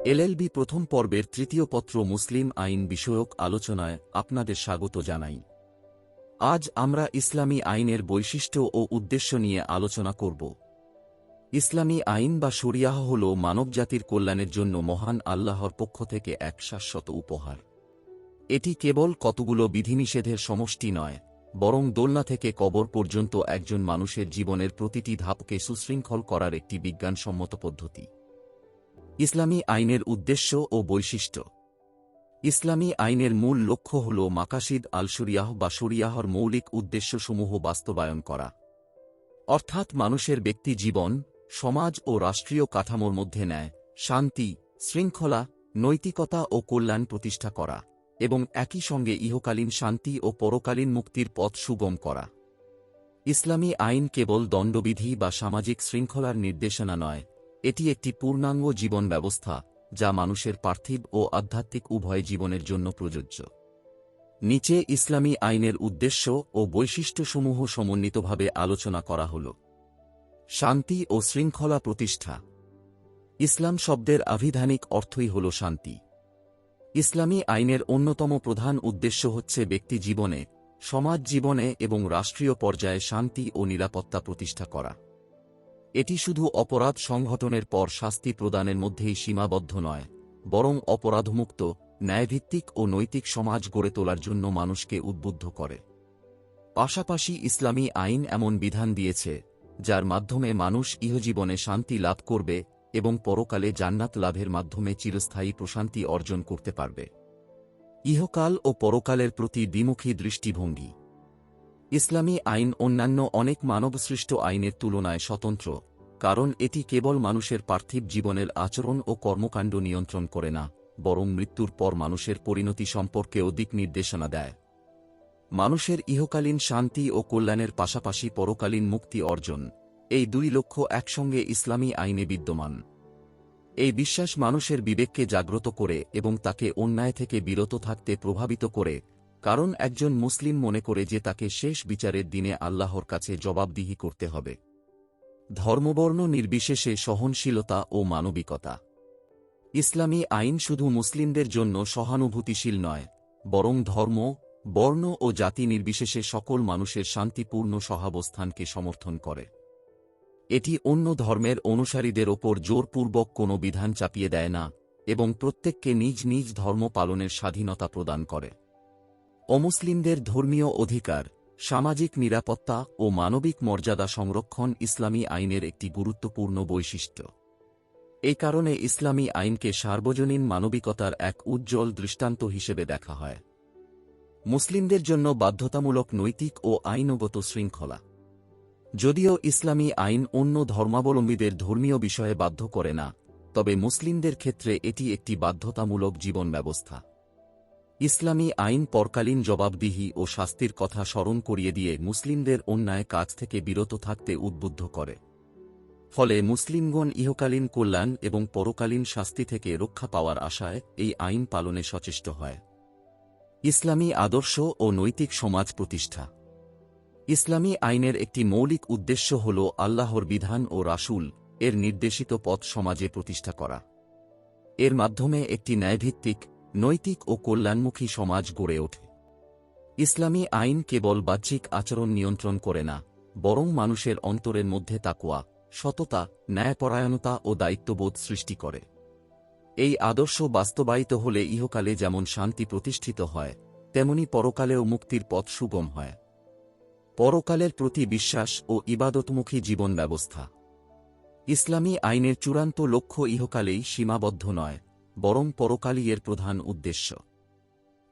LLB প্রথম পর্বের তৃতীয় পত্র মুসলিম আইন বিষয়ক আলোচনায় আপনাদের স্বাগত জানাই। আজ আমরা ইসলামী আইনের বৈশিষ্ট্য ও উদ্দেশ্য নিয়ে আলোচনা করব। ইসলামী আইন বা শরিয়াহ হল মানবজাতির কল্যাণের জন্য মহান আল্লাহর পক্ষ থেকে এক শাশ্বত উপহার। এটি কেবল কতগুলো বিধিনিষেধের সমষ্টি নয়, বরং দোলনা থেকে কবর পর্যন্ত একজন মানুষের জীবনের প্রতিটি ধাপকে সুশৃঙ্খল করার একটি বিজ্ঞানসম্মত পদ্ধতি। ইসলামী আইনের উদ্দেশ্য ও বৈশিষ্ট্য। ইসলামী আইনের মূল লক্ষ্য হল মাকাসিদ আল শরিয়াহ বা শরিয়াহর মৌলিক উদ্দেশ্যসমূহ বাস্তবায়ন করা, অর্থাৎ মানুষের ব্যক্তি জীবন, সমাজ ও রাষ্ট্রীয় কাঠামোর মধ্যে ন্যায়, শান্তি, শৃঙ্খলা, নৈতিকতা ও কল্যাণ প্রতিষ্ঠা করা এবং একই সঙ্গে ইহকালীন শান্তি ও পরকালীন মুক্তির পথ সুগম করা। ইসলামী আইন কেবল দণ্ডবিধি বা সামাজিক শৃঙ্খলার নির্দেশনা নয়, এটি একটি পূর্ণাঙ্গ জীবন ব্যবস্থা যা মানুষের পার্থিব ও আধ্যাত্মিক উভয় জীবনের জন্য প্রযোজ্য। নিচে ইসলামী আইনের উদ্দেশ্য ও বৈশিষ্ট্যসমূহ সমন্বিতভাবে আলোচনা করা হল। শান্তি ও শৃঙ্খলা প্রতিষ্ঠা। ইসলাম শব্দের আভিধানিক অর্থই হল শান্তি। ইসলামী আইনের অন্যতম প্রধান উদ্দেশ্য হচ্ছে ব্যক্তি জীবনে, সমাজ জীবনে এবং রাষ্ট্রীয় পর্যায়ে শান্তি ও নিরাপত্তা প্রতিষ্ঠা করা। এটি শুধু অপরাধ সংঘটনের পর শাস্তি প্রদানের মধ্যেই সীমাবদ্ধ নয়, বরং অপরাধমুক্ত, ন্যায়ভিত্তিক ও নৈতিক সমাজ গড়ে তোলার জন্য মানুষকে উদ্বুদ্ধ করে। পাশাপাশি ইসলামী আইন এমন বিধান দিয়েছে যার মাধ্যমে মানুষ ইহজীবনে শান্তি লাভ করবে এবং পরকালে জান্নাত লাভের মাধ্যমে চিরস্থায়ী প্রশান্তি অর্জন করতে পারবে। ইহকাল ও পরকালের প্রতি দ্বিমুখী দৃষ্টিভঙ্গি। ইসলামী আইন অন্যান্য অনেক মানবসৃষ্ট আইনের তুলনায় স্বতন্ত্র, কারণ এটি কেবল মানুষের পার্থিব জীবনের আচরণ ও কর্মকাণ্ড নিয়ন্ত্রণ করে না, বরং মৃত্যুর পর মানুষের পরিণতি সম্পর্কেও দিক নির্দেশনা দেয়। মানুষের ইহকালীন শান্তি ও কল্যাণের পাশাপাশি পরকালীন মুক্তি অর্জন, এই দুই লক্ষ্য একসঙ্গে ইসলামী আইনে বিদ্যমান। এই বিশ্বাস মানুষের বিবেককে জাগ্রত করে এবং তাকে অন্যায় থেকে বিরত থাকতে প্রভাবিত করে, কারণ একজন মুসলিম মনে করে যে তাকে শেষ বিচারের দিনে আল্লাহর কাছে জবাবদিহি করতে হবে। ধর্মবর্ণ নির্বিশেষে সহনশীলতা ও মানবিকতা। ইসলামী আইন শুধু মুসলিমদের জন্য সহানুভূতিশীল নয়, বরং ধর্ম, বর্ণ ও জাতি নির্বিশেষে সকল মানুষের শান্তিপূর্ণ সহাবস্থানকে সমর্থন করে। এটি অন্য ধর্মের অনুসারীদের ওপর জোরপূর্বক কোনো বিধান চাপিয়ে দেয় না এবং প্রত্যেককে নিজ নিজ ধর্ম পালনের স্বাধীনতা প্রদান করে। অমুসলিমদের ধর্মীয় অধিকার, সামাজিক নিরাপত্তা ও মানবিক মর্যাদা সংরক্ষণ ইসলামী আইনের একটি গুরুত্বপূর্ণ বৈশিষ্ট্য। এই কারণে ইসলামী আইনকে সার্বজনীন মানবিকতার এক উজ্জ্বল দৃষ্টান্ত হিসেবে দেখা হয়। মুসলিমদের জন্য বাধ্যতামূলক নৈতিক ও আইনগত শৃঙ্খলা। যদিও ইসলামী আইন অন্য ধর্মাবলম্বীদের ধর্মীয় বিষয়ে বাধ্য করে না, তবে মুসলিমদের ক্ষেত্রে এটি একটি বাধ্যতামূলক জীবন ব্যবস্থা। ইসলামী আইন পরকালীন জবাবদিহি ও শাস্তির কথা স্মরণ করিয়ে দিয়ে মুসলিমদের অন্যায় কাজ থেকে বিরত থাকতে উদ্বুদ্ধ করে। ফলে মুসলিমগণ ইহকালীন কল্যাণ এবং পরকালীন শাস্তি থেকে রক্ষা পাওয়ার আশায় এই আইন পালনে সচেষ্ট হয়। ইসলামী আদর্শ ও নৈতিক সমাজ প্রতিষ্ঠা। ইসলামী আইনের একটি মৌলিক উদ্দেশ্য হল আল্লাহর বিধান ও রাসূল এর নির্দেশিত পথ সমাজে প্রতিষ্ঠা করা। এর মাধ্যমে একটি ন্যায়ভিত্তিক, নৈতিক ও কল্যাণমুখী সমাজ গড়ে ওঠে। ইসলামী আইন কেবল বাহ্যিক আচরণ নিয়ন্ত্রণ করে না, বরং মানুষের অন্তরের মধ্যে তাকওয়া, সততা, ন্যায়পরায়ণতা ও দায়িত্ববোধ সৃষ্টি করে। এই আদর্শ বাস্তবায়িত হলে ইহকালে যেমন শান্তি প্রতিষ্ঠিত হয়, তেমনি পরকালেও মুক্তির পথ সুগম হয়। পরকালের প্রতি বিশ্বাস ও ইবাদতমুখী জীবন ব্যবস্থা। ইসলামী আইনের চূড়ান্ত লক্ষ্য ইহকালেই সীমাবদ্ধ নয়, বরং পরকালই এর প্রধান উদ্দেশ্য।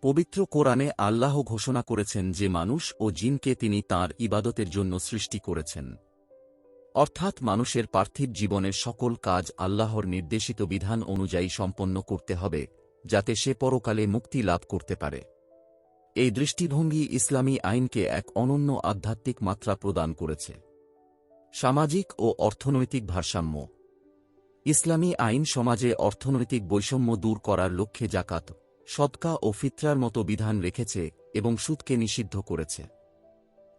পবিত্র কোরআনে আল্লাহ ঘোষণা করেছেন যে মানুষ ও জিনকে তিনি তাঁর ইবাদতের জন্য সৃষ্টি করেছেন। অর্থাৎ মানুষের পার্থিব জীবনের সকল কাজ আল্লাহর নির্দেশিত বিধান অনুযায়ী সম্পন্ন করতে হবে, যাতে সে পরকালে মুক্তি লাভ করতে পারে। এই দৃষ্টিভঙ্গি ইসলামী আইনকে এক অনন্য আধ্যাত্মিক মাত্রা প্রদান করেছে। সামাজিক ও অর্থনৈতিক ভারসাম্য। ইসলামী আইন সমাজে অর্থনৈতিক বৈষম্য দূর করার লক্ষ্যে জাকাত, সদকা ও ফিতরার মতো বিধান রেখেছে এবং সুদকে নিষিদ্ধ করেছে।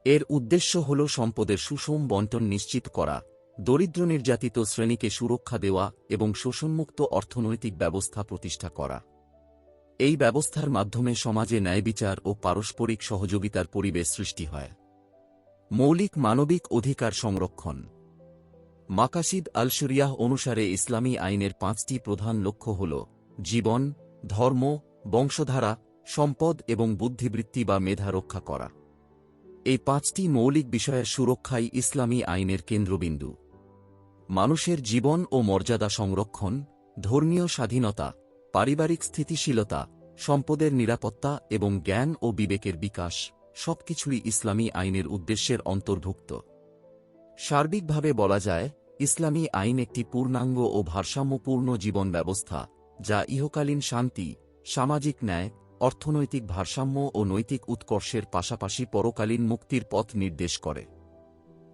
এর উদ্দেশ্য হল সম্পদের সুষম বণ্টন নিশ্চিত করা দরিদ্র নির্যাতিত শ্রেণীকে সুরক্ষা দেওয়া এবং শোষণমুক্ত অর্থনৈতিক ব্যবস্থা প্রতিষ্ঠা করা। এই ব্যবস্থার মাধ্যমে সমাজে ন্যায়বিচার ও পারস্পরিক সহযোগিতার পরিবেশ সৃষ্টি হয়। মৌলিক মানবিক অধিকার সংরক্ষণ। মাকাসিদ আল শরিয়াহ অনুসারে ইসলামী আইনের 5টি প্রধান লক্ষ্য হল জীবন, ধর্ম, বংশধারা, সম্পদ এবং বুদ্ধিবৃত্তি বা মেধা রক্ষা করা। এই 5টি মৌলিক বিষয়ের সুরক্ষাই ইসলামী আইনের কেন্দ্রবিন্দু। মানুষের জীবন ও মর্যাদা সংরক্ষণ, ধর্মীয় স্বাধীনতা, পারিবারিক স্থিতিশীলতা, সম্পদের নিরাপত্তা এবং জ্ঞান ও বিবেকের বিকাশ সবকিছুই ইসলামী আইনের উদ্দেশ্যের অন্তর্ভুক্ত। সার্বিকভাবে বলা যায়, ইসলামী আইন একটি পূর্ণাঙ্গ ও ভারসাম্যপূর্ণ জীবন ব্যবস্থা, যা ইহকালীন শান্তি, সামাজিক ন্যায়, অর্থনৈতিক ভারসাম্য ও নৈতিক উৎকর্ষের পাশাপাশি পরকালীন মুক্তির পথ নির্দেশ করে।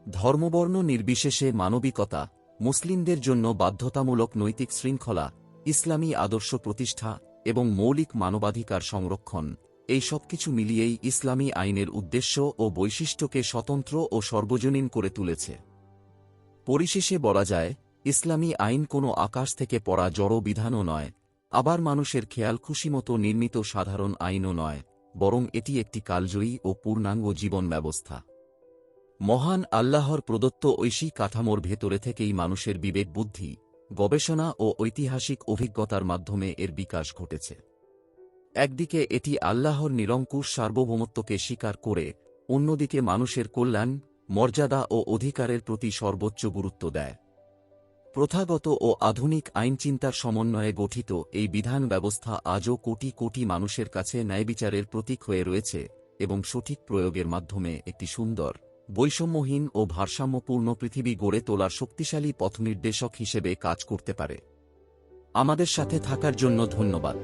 ধর্মবর্ণ নির্বিশেষে মানবিকতা, মুসলিমদের জন্য বাধ্যতামূলক নৈতিক শৃঙ্খলা, ইসলামী আদর্শ প্রতিষ্ঠা এবং মৌলিক মানবাধিকার সংরক্ষণ, এই সবকিছু মিলিয়েই ইসলামী আইনের উদ্দেশ্য ও বৈশিষ্ট্যকে স্বতন্ত্র ও সর্বজনীন করে তুলেছে। পরিশেষে বলা যায়, ইসলামী আইন কোনো আকাশ থেকে পড়া জড় বিধানও নয়, আবার মানুষের খেয়াল খুশিমতো নির্মিত সাধারণ আইনও নয়, বরং এটি একটি কালজয়ী ও পূর্ণাঙ্গ জীবন ব্যবস্থা। মহান আল্লাহর প্রদত্ত ঐশী কাঠামোর ভেতরে থেকেই মানুষের বিবেক বুদ্ধি, গবেষণা ও ঐতিহাসিক অভিজ্ঞতার মাধ্যমে এর বিকাশ ঘটেছে। একদিকে এটি আল্লাহর নিরঙ্কুশ সার্বভৌমত্বকে স্বীকার করে, অন্যদিকে মানুষের কল্যাণ, মর্যাদা ও অধিকারের প্রতি সর্বোচ্চ গুরুত্ব দেয়। প্রথাগত ও আধুনিক আইনচিন্তার সমন্বয়ে গঠিত এই বিধান ব্যবস্থা আজও কোটি কোটি মানুষের কাছে ন্যায়বিচারের প্রতীক হয়ে রয়েছে এবং সঠিক প্রয়োগের মাধ্যমে একটি সুন্দর, বৈষম্যহীন ও ভারসাম্যপূর্ণ পৃথিবী গড়ে তোলার শক্তিশালী পথনির্দেশক হিসেবে কাজ করতে পারে। আমাদের সাথে থাকার জন্য ধন্যবাদ।